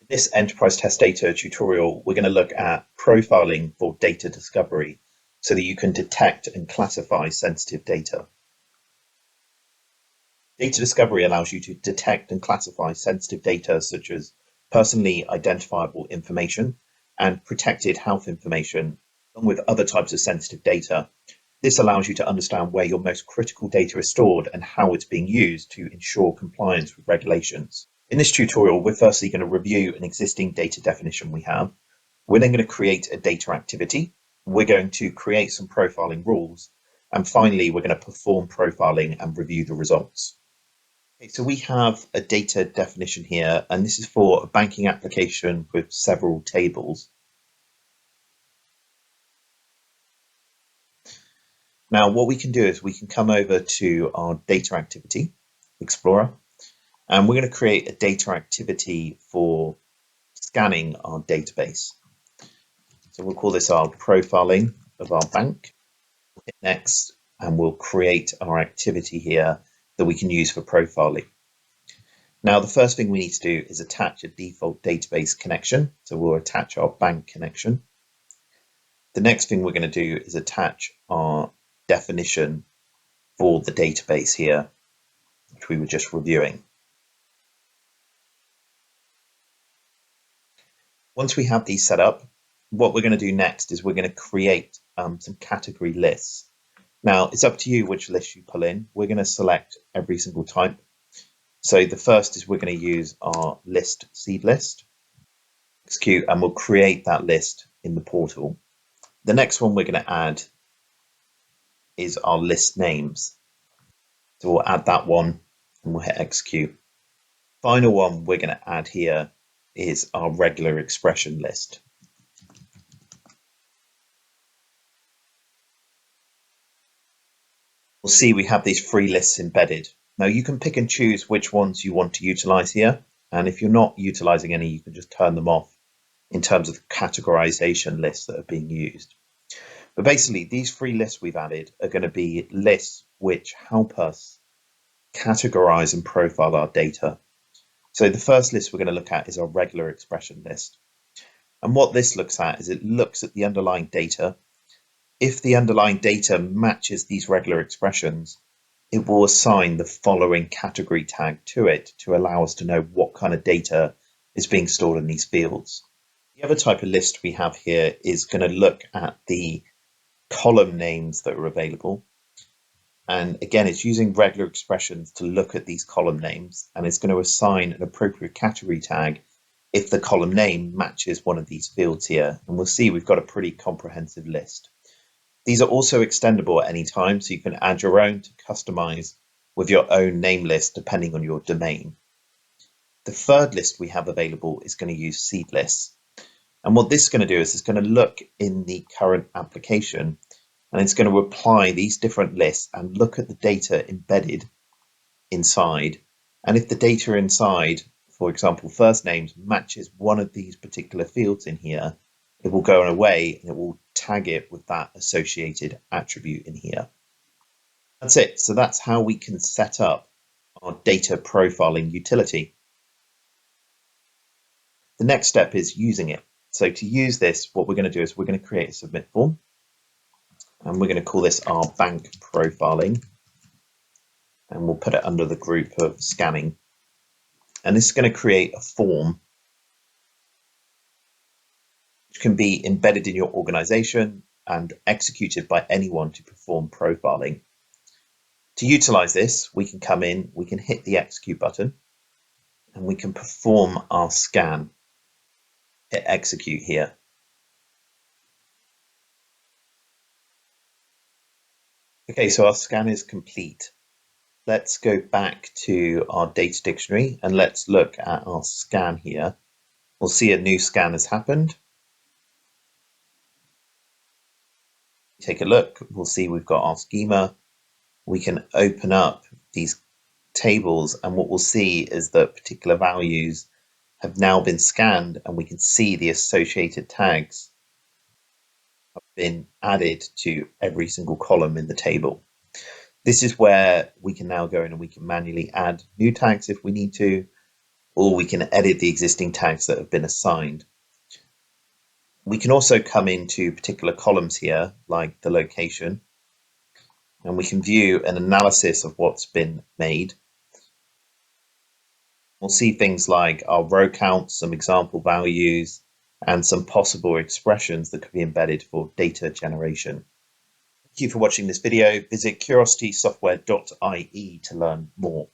This enterprise test data tutorial, we're going to look at profiling for data discovery so that you can detect and classify sensitive data. Data discovery allows you to detect and classify sensitive data such as personally identifiable information and protected health information, along with other types of sensitive data. This allows you to understand where your most critical data is stored and how it's being used to ensure compliance with regulations. In this tutorial, we're firstly going to review an existing data definition we have. We're then going to create a data activity. We're going to create some profiling rules. And finally, we're going to perform profiling and review the results. Okay, so we have a data definition here, and this is for a banking application with several tables. Now, what we can do is we can come over to our data activity explorer, and we're going to create a data activity for scanning our database. So we'll call this our profiling of our bank. We'll hit next, and we'll create our activity here that we can use for profiling. Now, the first thing we need to do is attach a default database connection. So we'll attach our bank connection. The next thing we're going to do is attach our definition for the database here, which we were just reviewing. Once we have these set up, what we're going to do next is we're going to create some category lists. Now, it's up to you which list you pull in. We're going to select every single type. So the first is we're going to use our list seed list, execute, and we'll create that list in the portal. The next one we're going to add is our list names. So we'll add that one and we'll hit execute. Final one we're going to add here is our regular expression list. We'll see we have these three lists embedded. Now you can pick and choose which ones you want to utilize here. And if you're not utilizing any, you can just turn them off in terms of categorization lists that are being used. But basically, these three lists we've added are going to be lists which help us categorize and profile our data. So the first list we're going to look at is our regular expression list. And what this looks at is it looks at the underlying data. If the underlying data matches these regular expressions, it will assign the following category tag to it to allow us to know what kind of data is being stored in these fields. The other type of list we have here is going to look at the column names that are available. And again, it's using regular expressions to look at these column names, and it's going to assign an appropriate category tag if the column name matches one of these fields here. And we'll see we've got a pretty comprehensive list. These are also extendable at any time, so you can add your own to customize with your own name list depending on your domain. The third list we have available is going to use seed lists. And what this is going to do is it's going to look in the current application, and it's going to apply these different lists and look at the data embedded inside. And if the data inside, for example, first names, matches one of these particular fields in here, it will go away and it will tag it with that associated attribute in here. That's it. So that's how we can set up our data profiling utility. The next step is using it. So to use this, what we're going to do is we're going to create a submit form, and we're going to call this our bank profiling, and we'll put it under the group of scanning. And this is going to create a form which can be embedded in your organization and executed by anyone to perform profiling. To utilize this, we can come in, we can hit the execute button, and we can perform our scan. Hit execute here. Okay, so our scan is complete. Let's go back to our data dictionary and let's look at our scan here. We'll see a new scan has happened. Take a look, we'll see we've got our schema. We can open up these tables, and what we'll see is that particular values have now been scanned, and we can see the associated tags have been added to every single column in the table. This is where we can now go in and we can manually add new tags if we need to, or we can edit the existing tags that have been assigned. We can also come into particular columns here, like the location, and we can view an analysis of what's been made. We'll see things like our row counts, some example values, and some possible expressions that could be embedded for data generation. Thank you for watching this video. Visit curiositysoftware.ie to learn more.